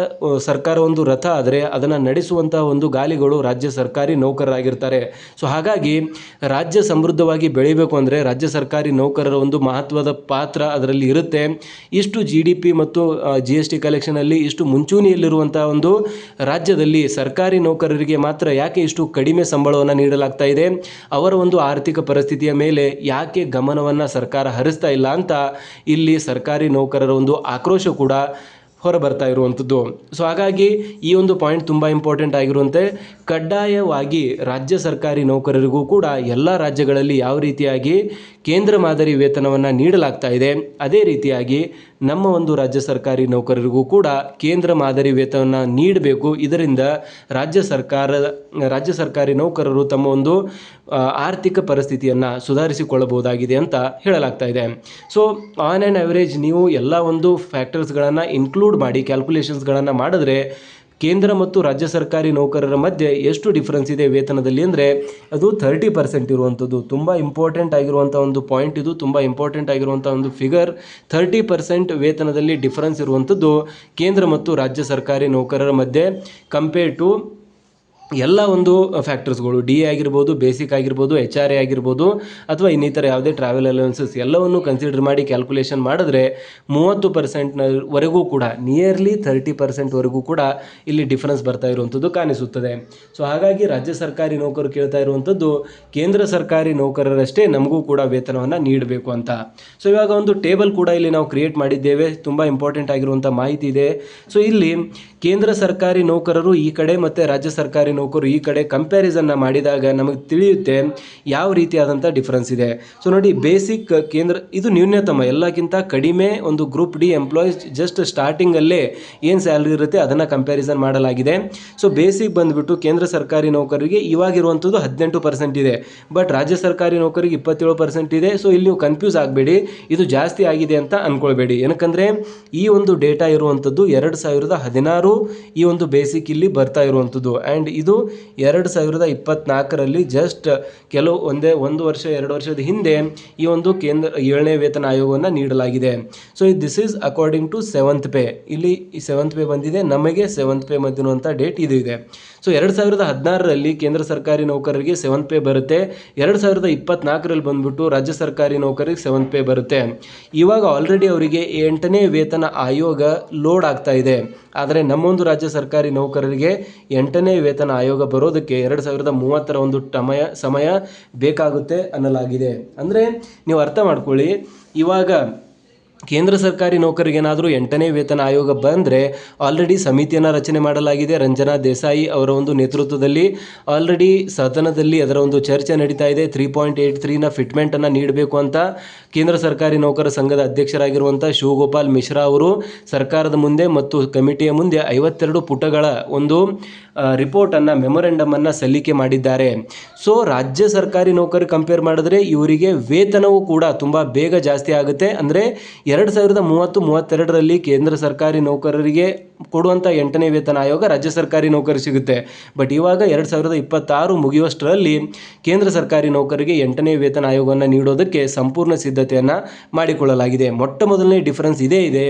ಸರ್ಕಾರ ಒಂದು ರಥ ಆದರೆ ಅದನ್ನು ನಡೆಸುವಂಥ ಒಂದು ಗಾಲಿಗಳು ರಾಜ್ಯ ಸರ್ಕಾರಿ ನೌಕರರಾಗಿರ್ತಾರೆ. ಸೊ ಹಾಗಾಗಿ ರಾಜ್ಯ ಸಮೃದ್ಧವಾಗಿ ಬೆಳಿಬೇಕು ಅಂದರೆ ರಾಜ್ಯ ಸರ್ಕಾರಿ ನೌಕರರ ಒಂದು ಮಹತ್ವದ ಪಾತ್ರ ಅದರಲ್ಲಿ ಇರುತ್ತೆ. ಇಷ್ಟು GDP ಮತ್ತು GST ಕಲೆಕ್ಷನಲ್ಲಿ ಇಷ್ಟು ಮುಂಚೂಣಿಯಲ್ಲಿರುವಂಥ ಒಂದು ರಾಜ್ಯದಲ್ಲಿ ಸರ್ಕಾರಿ ನೌಕರರಿಗೆ ಮಾತ್ರ ಯಾಕೆ ಇಷ್ಟು ಕಡಿಮೆ ಸಂಬಳವನ್ನು ನೀಡಲಾಗ್ತಾ ಇದೆ, ಅವರ ಒಂದು ಆರ್ಥಿಕ ಪರಿಸ್ಥಿತಿಯ ಮೇಲೆ ಯಾಕೆ ಗಮನವನ್ನು ಸರ್ಕಾರ ಹರಿಸ್ತಾ ಇಲ್ಲ ಅಂತ ಇಲ್ಲಿ ಸರ್ಕಾರಿ ನೌಕರರ ಒಂದು ಆಕ್ರೋಶ ಕೂಡ ಹೊರಬರ್ತಾ ಇರುವಂಥದ್ದು. ಸೊ ಹಾಗಾಗಿ ಈ ಒಂದು ಪಾಯಿಂಟ್ ತುಂಬ ಇಂಪಾರ್ಟೆಂಟ್ ಆಗಿರುವಂತೆ ಕಡ್ಡಾಯವಾಗಿ ರಾಜ್ಯ ಸರ್ಕಾರಿ ನೌಕರರಿಗೂ ಕೂಡ ಎಲ್ಲ ರಾಜ್ಯಗಳಲ್ಲಿ ಯಾವ ರೀತಿಯಾಗಿ ಕೇಂದ್ರ ಮಾದರಿ ವೇತನವನ್ನು ನೀಡಲಾಗ್ತಾ ಇದೆ, ಅದೇ ರೀತಿಯಾಗಿ ನಮ್ಮ ಒಂದು ರಾಜ್ಯ ಸರ್ಕಾರಿ ನೌಕರರಿಗೂ ಕೂಡ ಕೇಂದ್ರ ಮಾದರಿ ವೇತನವನ್ನು ನೀಡಬೇಕು. ಇದರಿಂದ ರಾಜ್ಯ ಸರ್ಕಾರಿ ನೌಕರರು ತಮ್ಮ ಒಂದು ಆರ್ಥಿಕ ಪರಿಸ್ಥಿತಿಯನ್ನು ಸುಧಾರಿಸಿಕೊಳ್ಳಬಹುದಾಗಿದೆ ಅಂತ ಹೇಳಲಾಗ್ತಾ ಇದೆ. ಸೊ ಆನ್ ಆ್ಯನ್ ಆ್ಯಾವ್ರೇಜ್ ನೀವು ಎಲ್ಲ ಒಂದು ಫ್ಯಾಕ್ಟರ್ಸ್ಗಳನ್ನು ಇನ್ಕ್ಲೂಡ್ ಮಾಡಿ ಕ್ಯಾಲ್ಕುಲೇಷನ್ಸ್ಗಳನ್ನು ಮಾಡಿದ್ರೆ ಕೇಂದ್ರ ಮತ್ತು ರಾಜ್ಯ ಸರ್ಕಾರಿ ನೌಕರರ ಮಧ್ಯೆ ಎಷ್ಟು ಡಿಫ್ರೆನ್ಸ್ ಇದೆ ವೇತನದಲ್ಲಿ ಅಂದರೆ ಅದು 30% ಇರುವಂಥದ್ದು. ತುಂಬ ಇಂಪಾರ್ಟೆಂಟ್ ಆಗಿರುವಂಥ ಒಂದು ಪಾಯಿಂಟ್ ಇದು, ತುಂಬ ಇಂಪಾರ್ಟೆಂಟ್ ಆಗಿರುವಂಥ ಒಂದು ಫಿಗರ್. 30% ವೇತನದಲ್ಲಿ ಡಿಫ್ರೆನ್ಸ್ ಇರುವಂಥದ್ದು ಕೇಂದ್ರ ಮತ್ತು ರಾಜ್ಯ ಸರ್ಕಾರಿ ನೌಕರರ ಮಧ್ಯೆ ಕಂಪೇರ್ ಟು ಎಲ್ಲ ಒಂದು ಫ್ಯಾಕ್ಟರ್ಸ್ಗಳು ಡಿ ಎ ಆಗಿರ್ಬೋದು, ಬೇಸಿಕ್ ಆಗಿರ್ಬೋದು, ಎಚ್ ಆರ್ ಎ ಆಗಿರ್ಬೋದು, ಅಥವಾ ಇನ್ನಿತರ ಯಾವುದೇ ಟ್ರಾವೆಲ್ ಅಲವೆನ್ಸಸ್ ಎಲ್ಲವನ್ನು ಕನ್ಸಿಡರ್ ಮಾಡಿ ಕ್ಯಾಲ್ಕುಲೇಷನ್ ಮಾಡಿದ್ರೆ 30%ವರೆಗೂ ಕೂಡ ನಿಯರ್ಲಿ 30%ವರೆಗೂ ಕೂಡ ಇಲ್ಲಿ ಡಿಫರೆನ್ಸ್ ಬರ್ತಾ ಇರುವಂಥದ್ದು ಕಾಣಿಸುತ್ತದೆ. ಸೊ ಹಾಗಾಗಿ ರಾಜ್ಯ ಸರ್ಕಾರಿ ನೌಕರರು ಕೇಳ್ತಾ ಇರುವಂಥದ್ದು ಕೇಂದ್ರ ಸರ್ಕಾರಿ ನೌಕರರಷ್ಟೇ ನಮಗೂ ಕೂಡ ವೇತನವನ್ನು ನೀಡಬೇಕು ಅಂತ. ಸೊ ಇವಾಗ ಒಂದು ಟೇಬಲ್ ಕೂಡ ಇಲ್ಲಿ ನಾವು ಕ್ರಿಯೇಟ್ ಮಾಡಿದ್ದೇವೆ, ತುಂಬ ಇಂಪಾರ್ಟೆಂಟ್ ಆಗಿರುವಂಥ ಮಾಹಿತಿ ಇದೆ. ಸೊ ಇಲ್ಲಿ ಕೇಂದ್ರ ಸರ್ಕಾರಿ ನೌಕರರು ಈ ಕಡೆ ಮತ್ತು ರಾಜ್ಯ ಸರ್ಕಾರಿ ನೌಕರರು ಈ ಕಡೆ ಕಂಪ್ಯಾರಿಸನ್ನ ಮಾಡಿದಾಗ ನಮಗೆ ತಿಳಿಯುತ್ತೆ ಯಾವ ರೀತಿಯಾದಂಥ ಡಿಫ್ರೆನ್ಸ್ ಇದೆ. ಸೊ ನೋಡಿ, ಬೇಸಿಕ್ ಕೇಂದ್ರ ಇದು ನ್ಯೂನತಮ, ಎಲ್ಲಕ್ಕಿಂತ ಕಡಿಮೆ ಒಂದು ಗ್ರೂಪ್ ಡಿ ಎಂಪ್ಲಾಯೀಸ್ ಜಸ್ಟ್ ಸ್ಟಾರ್ಟಿಂಗಲ್ಲೇ ಏನು ಸ್ಯಾಲ್ರಿ ಇರುತ್ತೆ ಅದನ್ನು ಕಂಪ್ಯಾರಿಸನ್ ಮಾಡಲಾಗಿದೆ. ಸೊ ಬೇಸಿಕ್ ಬಂದುಬಿಟ್ಟು ಕೇಂದ್ರ ಸರ್ಕಾರಿ ನೌಕರರಿಗೆ ಇವಾಗಿರುವಂಥದ್ದು 18% ಇದೆ, ಬಟ್ ರಾಜ್ಯ ಸರ್ಕಾರಿ ನೌಕರಿಗೆ 27% ಇದೆ. ಸೊ ಇಲ್ಲಿ ನೀವು ಕನ್ಫ್ಯೂಸ್ ಆಗಬೇಡಿ, ಇದು ಜಾಸ್ತಿ ಆಗಿದೆ ಅಂತ ಅಂದ್ಕೊಳ್ಬೇಡಿ. ಏನಕ್ಕಂದರೆ ಈ ಒಂದು ಡೇಟಾ ಇರುವಂಥದ್ದು 2016 ಈ ಒಂದು ಬೇಸಿಕ್ ಇಲ್ಲಿ ಬರ್ತಾ ಇರುವಂಥದ್ದು, ಆ್ಯಂಡ್ ಇದು 2024ರಲ್ಲಿ ಜಸ್ಟ್ ಒಂದು ವರ್ಷ 2 ವರ್ಷದ ಹಿಂದೆ ಈ ಒಂದು ಕೇಂದ್ರ 7ನೇ ವೇತನ ಆಯೋಗವನ್ನು ನೀಡಲಾಗಿದೆ. So this is according to 7th pay. ಇಲ್ಲಿ 7th ಪೇ ಬಂದಿದೆ, ನಮಗೆ 7th ಪೇ ಮಧ್ಯನುವಂಥ ಡೇಟ್ ಇದು ಇದೆ. ಸೊ 2016ರಲ್ಲಿ ಕೇಂದ್ರ ಸರ್ಕಾರಿ ನೌಕರರಿಗೆ 7th ಪೇ ಬರುತ್ತೆ, 2024ರಲ್ಲಿ ಬಂದ್ಬಿಟ್ಟು ರಾಜ್ಯ ಸರ್ಕಾರಿ ನೌಕರಿಗೆ 7th ಪೇ ಬರುತ್ತೆ. ಇವಾಗ ಆಲ್ರೆಡಿ ಅವರಿಗೆ 8ನೇ ವೇತನ ಆಯೋಗ ಲೋಡ್ ಆಗ್ತಾ ಇದೆ, ಆದರೆ ನಮ್ಮೊಂದು ರಾಜ್ಯ ಸರ್ಕಾರಿ ನೌಕರರಿಗೆ 8ನೇ ವೇತನ ಆಯೋಗ ಬರೋದಕ್ಕೆ 2030ರ ಒಂದು ಸಮಯ ಬೇಕಾಗುತ್ತೆ ಅನ್ನಲಾಗಿದೆ. ಅಂದರೆ ನೀವು ಅರ್ಥ ಮಾಡ್ಕೊಳ್ಳಿ, ಇವಾಗ ಕೇಂದ್ರ ಸರ್ಕಾರಿ ನೌಕರಿಗೆ ಏನಾದರೂ 8ನೇ ವೇತನ ಆಯೋಗ ಬಂದರೆ ಆಲ್ರೆಡಿ ಸಮಿತಿಯನ್ನು ರಚನೆ ಮಾಡಲಾಗಿದೆ. ರಂಜನಾ ದೇಸಾಯಿ ಅವರ ಒಂದು ನೇತೃತ್ವದಲ್ಲಿ ಆಲ್ರೆಡಿ ಸದನದಲ್ಲಿ ಅದರ ಒಂದು ಚರ್ಚೆ ನಡೀತಾ ಇದೆ. 3.83ನ ಫಿಟ್ಮೆಂಟನ್ನು ನೀಡಬೇಕು ಅಂತ ಕೇಂದ್ರ ಸರ್ಕಾರಿ ನೌಕರ ಸಂಘದ ಅಧ್ಯಕ್ಷರಾಗಿರುವಂಥ ಶಿವಗೋಪಾಲ್ ಮಿಶ್ರಾ ಅವರು ಸರ್ಕಾರದ ಮುಂದೆ ಮತ್ತು ಕಮಿಟಿಯ ಮುಂದೆ 52 ಪುಟಗಳ ಒಂದು ರಿಪೋರ್ಟನ್ನು, ಮೆಮೊರೆಂಡಮನ್ನು ಸಲ್ಲಿಕೆ ಮಾಡಿದ್ದಾರೆ. ಸೊ ರಾಜ್ಯ ಸರ್ಕಾರಿ ನೌಕರಿ ಕಂಪೇರ್ ಮಾಡಿದ್ರೆ ಇವರಿಗೆ ವೇತನವೂ ಕೂಡ ತುಂಬ ಬೇಗ ಜಾಸ್ತಿ ಆಗುತ್ತೆ. ಅಂದರೆ 2030-32ರಲ್ಲಿ ಕೇಂದ್ರ ಸರ್ಕಾರಿ ನೌಕರರಿಗೆ ಕೊಡುವಂಥ 8ನೇ ವೇತನ ಆಯೋಗ ರಾಜ್ಯ ಸರ್ಕಾರಿ ನೌಕರಿ ಸಿಗುತ್ತೆ. ಬಟ್ ಇವಾಗ 2026 ಮುಗಿಯುವಷ್ಟರಲ್ಲಿ ಕೇಂದ್ರ ಸರ್ಕಾರಿ ನೌಕರಿಗೆ 8ನೇ ವೇತನ ಆಯೋಗವನ್ನು ನೀಡೋದಕ್ಕೆ ಸಂಪೂರ್ಣ ಸಿದ್ಧತೆಯನ್ನು ಮಾಡಿಕೊಳ್ಳಲಾಗಿದೆ. ಮೊಟ್ಟ ಮೊದಲನೇ ಡಿಫರೆನ್ಸ್ ಇದೇ ಇದೆ,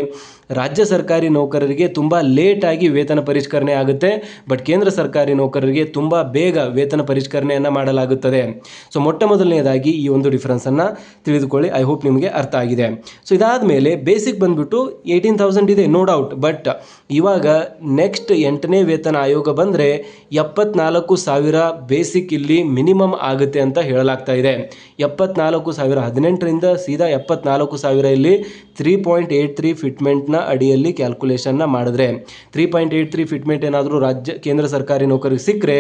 ರಾಜ್ಯ ಸರ್ಕಾರಿ ನೌಕರರಿಗೆ ತುಂಬ ಲೇಟಾಗಿ ವೇತನ ಪರಿಷ್ಕರಣೆ ಆಗುತ್ತೆ, ಬಟ್ ಕೇಂದ್ರ ಸರ್ಕಾರಿ ನೌಕರರಿಗೆ ತುಂಬ ಬೇಗ ವೇತನ ಪರಿಷ್ಕರಣೆಯನ್ನು ಮಾಡಲಾಗುತ್ತದೆ. ಸೊ ಮೊಟ್ಟ ಮೊದಲನೇದಾಗಿ ಈ ಒಂದು ಡಿಫರೆನ್ಸನ್ನು ತಿಳಿದುಕೊಳ್ಳಿ. ಐ ಹೋಪ್ ನಿಮಗೆ ಅರ್ಥ ಆಗಿದೆ. ಸೊ ಇದಾದಮೇಲೆ ಬೇಸಿಕ್ ಬಂದುಬಿಟ್ಟು 18,000 ಇದೆ, ನೋ ಡೌಟ್. ಬಟ್ ಇವಾಗ ನೆಕ್ಸ್ಟ್ 8ನೇ ವೇತನ ಆಯೋಗ ಬಂದರೆ 74,000 ಬೇಸಿಕ್ ಇಲ್ಲಿ ಮಿನಿಮಮ್ ಆಗುತ್ತೆ ಅಂತ ಹೇಳಲಾಗ್ತಾ ಇದೆ. 74,000, 18ರಿಂದ ಸೀದಾ 74,000 ಇಲ್ಲಿ 3.83 ಫಿಟ್ಮೆಂಟ್ನ ಅಡಿಯಲ್ಲಿ ಕ್ಯಾಲ್ಕುಲೇಷನ್ನ ಮಾಡಿದ್ರೆ 3.83 ಫಿಟ್ಮೆಂಟ್ ಏನಾದರೂ ಕೇಂದ್ರ ಸರ್ಕಾರಿ ನೌಕರಿಗೆ ಸಿಕ್ಕರೆ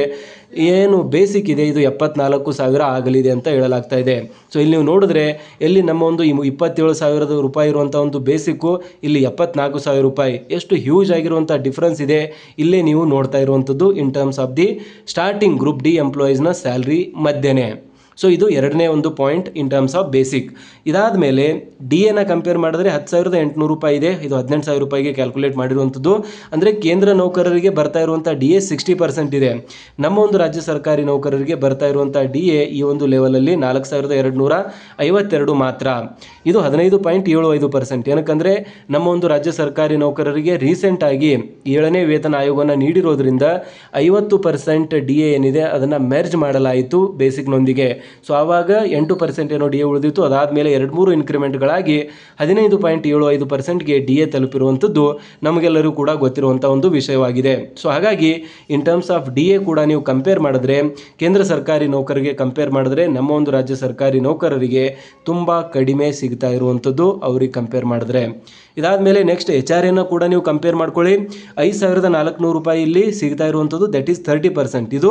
ಏನು ಬೇಸಿಕ್ ಇದೆ ಇದು 74,000 ಆಗಲಿದೆ ಅಂತ ಹೇಳಲಾಗ್ತಾ ಇದೆ. ಸೊ ಇಲ್ಲಿ ನೀವು ನೋಡಿದ್ರೆ ಎಲ್ಲಿ ನಮ್ಮ ಒಂದು 27,000 ರೂಪಾಯಿ ಇರುವಂಥ ಒಂದು ಬೇಸಿಕ್ಕು, ಇಲ್ಲಿ 74,000 ರೂಪಾಯಿ, ಎಷ್ಟು ಹ್ಯೂಜ್ ಆಗಿರುವಂಥ ಡಿಫ್ರೆನ್ಸ್ ಇದೆ ಇಲ್ಲೇ ನೀವು ನೋಡ್ತಾ ಇರುವಂಥದ್ದು in terms of the starting group D ಎಂಪ್ಲಾಯೀಸ್ನ ಸ್ಯಾಲ್ರಿ ಮಧ್ಯೆ. ಸೊ ಇದು ಎರಡನೇ ಒಂದು point in terms of basic. ಇದಾದ ಮೇಲೆ ಡಿ ಎನ ಕಂಪೇರ್ ಮಾಡಿದ್ರೆ 10,800 ರೂಪಾಯಿ ಇದೆ, ಇದು 18,000 ರೂಪಾಯಿಗೆ ಕ್ಯಾಲ್ಕುಲೇಟ್ ಮಾಡಿರುವಂಥದ್ದು. ಅಂದರೆ ಕೇಂದ್ರ ನೌಕರರಿಗೆ ಬರ್ತಾ ಇರುವಂಥ ಡಿ ಎ 60% ಇದೆ, ನಮ್ಮ ಒಂದು ರಾಜ್ಯ ಸರ್ಕಾರಿ ನೌಕರರಿಗೆ ಬರ್ತಾ ಇರುವಂಥ ಡಿ ಎ ಈ ಒಂದು ಲೆವೆಲಲ್ಲಿ 4,252 ಮಾತ್ರ. ಇದು 15.75%. ಏನಕ್ಕಂದರೆ ನಮ್ಮ ಒಂದು ರಾಜ್ಯ ಸರ್ಕಾರಿ ನೌಕರರಿಗೆ ರೀಸೆಂಟಾಗಿ 7ನೇ ವೇತನ ಆಯೋಗವನ್ನು ನೀಡಿರೋದ್ರಿಂದ 50% ಡಿ ಎ ಏನಿದೆ ಅದನ್ನು ಮೆರ್ಜ್ ಮಾಡಲಾಯಿತು ಬೇಸಿಕ್ನೊಂದಿಗೆ. ಸೊ ಆವಾಗ 8% ಏನೋ ಡಿ ಎ ಉಳಿದಿತ್ತು, ಅದಾದಮೇಲೆ 2-3 ಇನ್ಕ್ರಿಮೆಂಟ್ಗಳಾಗಿ 15.75%ಗೆ ಡಿ ಎ ತಲುಪಿರುವಂಥದ್ದು ನಮಗೆಲ್ಲರೂ ಕೂಡ ಗೊತ್ತಿರುವಂಥ ಒಂದು ವಿಷಯವಾಗಿದೆ. ಸೊ ಹಾಗಾಗಿ ಇನ್ ಟರ್ಮ್ಸ್ ಆಫ್ ಡಿ ಎ ಕೂಡ ನೀವು ಕಂಪೇರ್ ಮಾಡಿದ್ರೆ ಕೇಂದ್ರ ಸರ್ಕಾರಿ ನೌಕರರಿಗೆ ಕಂಪೇರ್ ಮಾಡಿದ್ರೆ ನಮ್ಮ ಒಂದು ರಾಜ್ಯ ಸರ್ಕಾರಿ ನೌಕರರಿಗೆ ತುಂಬ ಕಡಿಮೆ ಸಿಗ್ತಾ ಇರುವಂಥದ್ದು ಅವ್ರಿಗೆ ಕಂಪೇರ್ ಮಾಡಿದ್ರೆ. ಇದಾದಮೇಲೆ ನೆಕ್ಸ್ಟ್ ಎಚ್ ಆರ್ ಎನ ಕೂಡ ನೀವು ಕಂಪೇರ್ ಮಾಡ್ಕೊಳ್ಳಿ. 5,400 ರೂಪಾಯಿ ಇಲ್ಲಿ ಸಿಗ್ತಾ ಇರುವಂಥದ್ದು, ದಟ್ ಈಸ್ 30%. ಇದು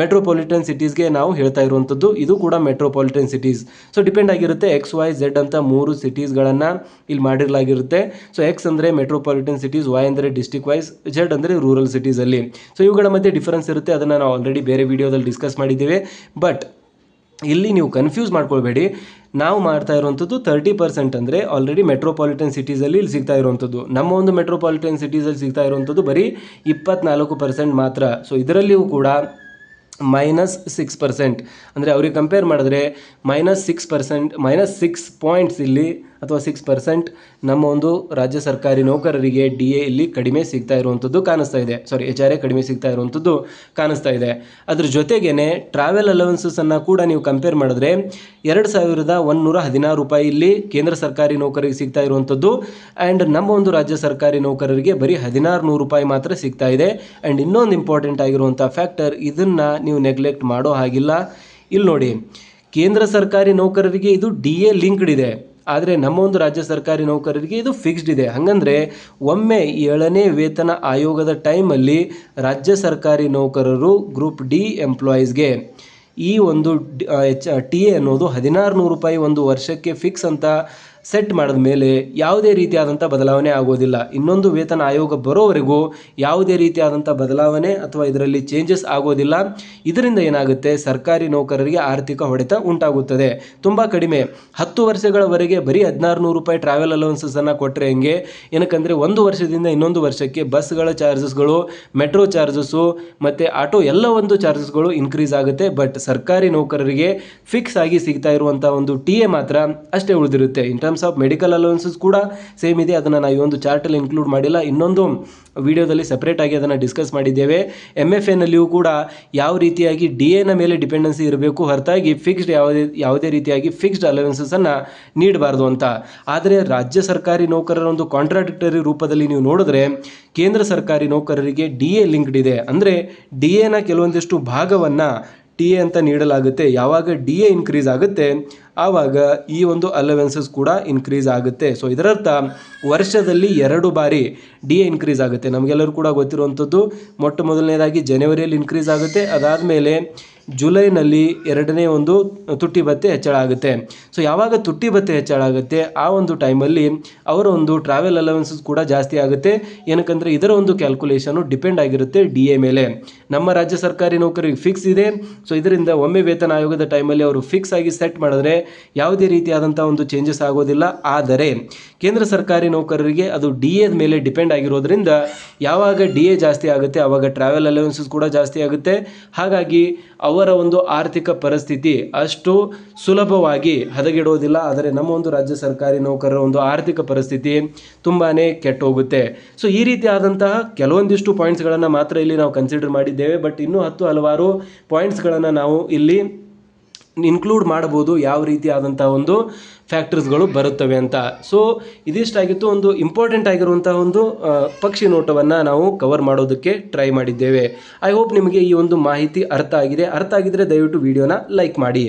ಮೆಟ್ರೋಪಾಲಿಟನ್ ಸಿಟೀಸ್ಗೆ ನಾವು ಹೇಳ್ತಾ ಇರುವಂಥದ್ದು, ಇದು ಕೂಡ ಮೆಟ್ರೋಪಾಲಿಟನ್ ಸಿಟೀಸ್. ಸೊ ಡಿಪೆಂಡ್ ಆಗಿರುತ್ತೆ, XYZ ಅಂತ 3 ಸಿಟೀಸ್ಗಳನ್ನು ಇಲ್ಲಿ ಮಾಡಿರಲಾಗಿರುತ್ತೆ. ಸೊ ಎಕ್ಸ್ ಅಂದರೆ ಮೆಟ್ರೋಪಾಲಿಟನ್ ಸಿಟೀಸ್, ವೈ ಅಂದರೆ ಡಿಸ್ಟ್ರಿಕ್ಟ್ ವೈಸ್, Z ಅಂದರೆ ರೂರಲ್ ಸಿಟೀಸಲ್ಲಿ. ಸೊ ಇವುಗಳ ಮಧ್ಯೆ ಡಿಫರೆನ್ಸ್ ಇರುತ್ತೆ, ಅದನ್ನು ನಾವು ಆಲ್ರೆಡಿ ಬೇರೆ ವಿಡಿಯೋದಲ್ಲಿ ಡಿಸ್ಕಸ್ ಮಾಡಿದ್ದೇವೆ. ಬಟ್ ಇಲ್ಲಿ ನೀವು ಕನ್ಫ್ಯೂಸ್ ಮಾಡ್ಕೊಳ್ಬೇಡಿ, ನಾವು ಮಾಡ್ತಾ ಇರುವಂಥದ್ದು 30% ಅಂದರೆ ಆಲ್ರೆಡಿ ಮೆಟ್ರೋಪಾಲಿಟನ್ ಸಿಟೀಸಲ್ಲಿ ಇಲ್ಲಿ ಸಿಗ್ತಾ ಇರುವಂಥದ್ದು. ನಮ್ಮ ಒಂದು ಮೆಟ್ರೋಪಾಲಿಟನ್ ಸಿಟೀಸಲ್ಲಿ ಸಿಗ್ತಾ ಇರುವಂಥದ್ದು ಬರೀ 24% ಮಾತ್ರ. ಸೊ ಇದರಲ್ಲಿಯೂ ಕೂಡ -6%, ಅಂದರೆ ಅವ್ರಿಗೆ ಕಂಪೇರ್ ಮಾಡಿದ್ರೆ -6%, -6 ಪಾಯಿಂಟ್ಸ್ ಇಲ್ಲಿ ಅಥವಾ 6% ನಮ್ಮ ಒಂದು ರಾಜ್ಯ ಸರ್ಕಾರಿ ನೌಕರರಿಗೆ DA ಇಲ್ಲಿ ಕಡಿಮೆ ಸಿಗ್ತಾ ಇರುವಂಥದ್ದು ಕಾಣಿಸ್ತಾ ಇದೆ. HRA ಕಡಿಮೆ ಸಿಗ್ತಾ ಇರುವಂಥದ್ದು ಕಾಣಿಸ್ತಾ ಇದೆ. ಅದ್ರ ಜೊತೆಗೇನೆ ಟ್ರಾವೆಲ್ ಅಲವೆನ್ಸಸ್ಸನ್ನು ಕೂಡ ನೀವು ಕಂಪೇರ್ ಮಾಡಿದ್ರೆ 2116 ರೂಪಾಯಿ ಇಲ್ಲಿ ಕೇಂದ್ರ ಸರ್ಕಾರಿ ನೌಕರರಿಗೆ ಸಿಗ್ತಾ ಇರುವಂಥದ್ದು, ಆ್ಯಂಡ್ ನಮ್ಮ ಒಂದು ರಾಜ್ಯ ಸರ್ಕಾರಿ ನೌಕರರಿಗೆ ಬರೀ 1600 ರೂಪಾಯಿ ಮಾತ್ರ ಸಿಗ್ತಾ ಇದೆ. ಆ್ಯಂಡ್ ಇನ್ನೊಂದು ಇಂಪಾರ್ಟೆಂಟ್ ಆಗಿರುವಂಥ ಫ್ಯಾಕ್ಟರ್, ಇದನ್ನು ನೀವು ನೆಗ್ಲೆಕ್ಟ್ ಮಾಡೋ ಹಾಗಿಲ್ಲ. ಇಲ್ಲಿ ನೋಡಿ, ಕೇಂದ್ರ ಸರ್ಕಾರಿ ನೌಕರರಿಗೆ ಇದು DA ಲಿಂಕ್ಡ್ ಇದೆ, ಆದರೆ ನಮ್ಮ ಒಂದು ರಾಜ್ಯ ಸರ್ಕಾರಿ ನೌಕರರಿಗೆ ಇದು ಫಿಕ್ಸ್ಡ್ ಇದೆ. ಹಾಗಂದರೆ ಒಮ್ಮೆ 7ನೇ ವೇತನ ಆಯೋಗದ ಟೈಮಲ್ಲಿ ರಾಜ್ಯ ಸರ್ಕಾರಿ ನೌಕರರು ಗ್ರೂಪ್ D ಎಂಪ್ಲಾಯೀಸ್ಗೆ ಈ ಒಂದು TA ಅನ್ನೋದು 1600 ರೂಪಾಯಿ ಒಂದು ವರ್ಷಕ್ಕೆ ಫಿಕ್ಸ್ ಅಂತ ಸೆಟ್ ಮಾಡಿದ ಮೇಲೆ ಯಾವುದೇ ರೀತಿಯಾದಂಥ ಬದಲಾವಣೆ ಆಗೋದಿಲ್ಲ. ಇನ್ನೊಂದು ವೇತನ ಆಯೋಗ ಬರೋವರೆಗೂ ಯಾವುದೇ ರೀತಿಯಾದಂಥ ಬದಲಾವಣೆ ಅಥವಾ ಇದರಲ್ಲಿ ಚೇಂಜಸ್ ಆಗೋದಿಲ್ಲ. ಇದರಿಂದ ಏನಾಗುತ್ತೆ, ಸರ್ಕಾರಿ ನೌಕರರಿಗೆ ಆರ್ಥಿಕ ಹೊಡೆತ ಉಂಟಾಗುತ್ತದೆ. ತುಂಬ ಕಡಿಮೆ 10 ವರ್ಷಗಳವರೆಗೆ ಬರೀ 1600 ರೂಪಾಯಿ ಟ್ರಾವೆಲ್ ಅಲವೆನ್ಸಸ್ಸನ್ನು ಕೊಟ್ಟರೆ ಹೆಂಗೆ, ಏನಕ್ಕಂದರೆ 1 ವರ್ಷದಿಂದ ಇನ್ನೊಂದು ವರ್ಷಕ್ಕೆ ಬಸ್ಗಳ ಚಾರ್ಜಸ್ಗಳು, ಮೆಟ್ರೋ ಚಾರ್ಜಸ್ಸು ಮತ್ತು ಆಟೋ ಎಲ್ಲ ಒಂದು ಚಾರ್ಜಸ್ಗಳು ಇನ್ಕ್ರೀಸ್ ಆಗುತ್ತೆ. ಬಟ್ ಸರ್ಕಾರಿ ನೌಕರರಿಗೆ ಫಿಕ್ಸ್ ಆಗಿ ಸಿಗ್ತಾ ಇರುವಂಥ ಒಂದು TA ಮಾತ್ರ ಅಷ್ಟೇ ಉಳಿದಿರುತ್ತೆ. In terms of medical allowances ಕೂಡ ಸೇಮ್ ಇದೆ, ಅದನ್ನು ನಾವು ಈ ಒಂದು ಚಾರ್ಟಲ್ಲಿ ಇನ್ಕ್ಲೂಡ್ ಮಾಡಿಲ್ಲ, ಇನ್ನೊಂದು ವಿಡಿಯೋದಲ್ಲಿ ಸಪ್ರೇಟಾಗಿ ಅದನ್ನು ಡಿಸ್ಕಸ್ ಮಾಡಿದ್ದೇವೆ. MFAನಲ್ಲಿಯೂ ಕೂಡ ಯಾವ ರೀತಿಯಾಗಿ DAನ ಮೇಲೆ ಡಿಪೆಂಡೆನ್ಸಿ ಇರಬೇಕು ಹೊರತಾಗಿ ಫಿಕ್ಸ್ಡ್ ಯಾವುದೇ ರೀತಿಯಾಗಿ ಫಿಕ್ಸ್ಡ್ ಅಲವೆನ್ಸಸ್ಸನ್ನು ನೀಡಬಾರ್ದು ಅಂತ. ಆದರೆ ರಾಜ್ಯ ಸರ್ಕಾರಿ ನೌಕರರ ಒಂದು ಕಾಂಟ್ರಾಡಿಕ್ಟರಿ ರೂಪದಲ್ಲಿ ನೀವು ನೋಡಿದ್ರೆ ಕೇಂದ್ರ ಸರ್ಕಾರಿ ನೌಕರರಿಗೆ DA ಲಿಂಕ್ಡ್ ಇದೆ. ಅಂದರೆ DAನ ಕೆಲವೊಂದಿಷ್ಟು ಭಾಗವನ್ನು TA ಅಂತ ನೀಡಲಾಗುತ್ತೆ. ಯಾವಾಗ DA ಇನ್ಕ್ರೀಸ್ ಆಗುತ್ತೆ ಆವಾಗ ಈ ಒಂದು ಅಲವೆನ್ಸಸ್ ಕೂಡ ಇನ್ಕ್ರೀಸ್ ಆಗುತ್ತೆ. ಸೊ ಇದರರ್ಥ ವರ್ಷದಲ್ಲಿ 2 ಬಾರಿ DA ಇನ್ಕ್ರೀಸ್ ಆಗುತ್ತೆ. ನಮಗೆಲ್ಲರೂ ಕೂಡ ಗೊತ್ತಿರುವಂಥದ್ದು, ಮೊದಲನೇದಾಗಿ ಜನವರಿಯಲ್ಲಿ ಇನ್ಕ್ರೀಸ್ ಆಗುತ್ತೆ, ಅದಾದಮೇಲೆ ಜುಲೈನಲ್ಲಿ 2ನೇ ಒಂದು ತುಟ್ಟಿ ಭತ್ಯೆ ಹೆಚ್ಚಳ ಆಗುತ್ತೆ. ಸೊ ಯಾವಾಗ ತುಟ್ಟಿ ಭತ್ಯೆ ಹೆಚ್ಚಳ ಆಗುತ್ತೆ ಆ ಒಂದು ಟೈಮಲ್ಲಿ ಅವರ ಒಂದು ಟ್ರಾವೆಲ್ ಅಲವೆನ್ಸಸ್ ಕೂಡ ಜಾಸ್ತಿ ಆಗುತ್ತೆ. ಏನಕ್ಕಂದರೆ ಇದರ ಒಂದು ಕ್ಯಾಲ್ಕುಲೇಷನು ಡಿಪೆಂಡ್ ಆಗಿರುತ್ತೆ DA ಮೇಲೆ. ನಮ್ಮ ರಾಜ್ಯ ಸರ್ಕಾರಿ ನೌಕರಿಗೆ ಫಿಕ್ಸ್ ಇದೆ. ಸೊ ಇದರಿಂದ ಒಮ್ಮೆ ವೇತನ ಆಯೋಗದ ಟೈಮಲ್ಲಿ ಅವರು ಫಿಕ್ಸ್ ಆಗಿ ಸೆಟ್ ಮಾಡಿದ್ರೆ ಯಾವುದೇ ರೀತಿಯಾದಂಥ ಒಂದು ಚೇಂಜಸ್ ಆಗೋದಿಲ್ಲ. ಆದರೆ ಕೇಂದ್ರ ಸರ್ಕಾರಿ ನೌಕರರಿಗೆ ಅದು DA ಮೇಲೆ ಡಿಪೆಂಡ್ ಆಗಿರೋದ್ರಿಂದ ಯಾವಾಗ DA ಜಾಸ್ತಿ ಆಗುತ್ತೆ ಆವಾಗ ಟ್ರಾವೆಲ್ ಅಲವೆನ್ಸಸ್ ಕೂಡ ಜಾಸ್ತಿ ಆಗುತ್ತೆ. ಹಾಗಾಗಿ ಅವರ ಒಂದು ಆರ್ಥಿಕ ಪರಿಸ್ಥಿತಿ ಅಷ್ಟು ಸುಲಭವಾಗಿ ಹದಗೆಡೋದಿಲ್ಲ. ಆದರೆ ನಮ್ಮ ಒಂದು ರಾಜ್ಯ ಸರ್ಕಾರಿ ನೌಕರರ ಒಂದು ಆರ್ಥಿಕ ಪರಿಸ್ಥಿತಿ ತುಂಬಾ ಕೆಟ್ಟೋಗುತ್ತೆ. ಸೊ ಈ ರೀತಿಯಾದಂತಹ ಕೆಲವೊಂದಿಷ್ಟು ಪಾಯಿಂಟ್ಸ್ಗಳನ್ನು ಮಾತ್ರ ಇಲ್ಲಿ ನಾವು ಕನ್ಸಿಡರ್ ಮಾಡಿದ್ದೇವೆ. ಬಟ್ ಇನ್ನೂ ಹಲವಾರು ಪಾಯಿಂಟ್ಸ್ಗಳನ್ನು ನಾವು ಇಲ್ಲಿ ಇನ್ಕ್ಲೂಡ್ ಮಾಡ್ಬೋದು, ಯಾವ ರೀತಿಯಾದಂಥ ಒಂದು ಫ್ಯಾಕ್ಟರ್ಸ್ಗಳು ಬರುತ್ತವೆ ಅಂತ. ಸೊ ಇದಿಷ್ಟಾಗಿತ್ತು, ಒಂದು ಇಂಪಾರ್ಟೆಂಟ್ ಆಗಿರುವಂಥ ಒಂದು ಪಕ್ಷಿ ನೋಟವನ್ನು ನಾವು ಕವರ್ ಮಾಡೋದಕ್ಕೆ ಟ್ರೈ ಮಾಡಿದ್ದೇವೆ. ಐ ಹೋಪ್ ನಿಮಗೆ ಈ ಒಂದು ಮಾಹಿತಿ ಅರ್ಥ ಆಗಿದ್ರೆ ದಯವಿಟ್ಟು ವಿಡಿಯೋನ ಲೈಕ್ ಮಾಡಿ.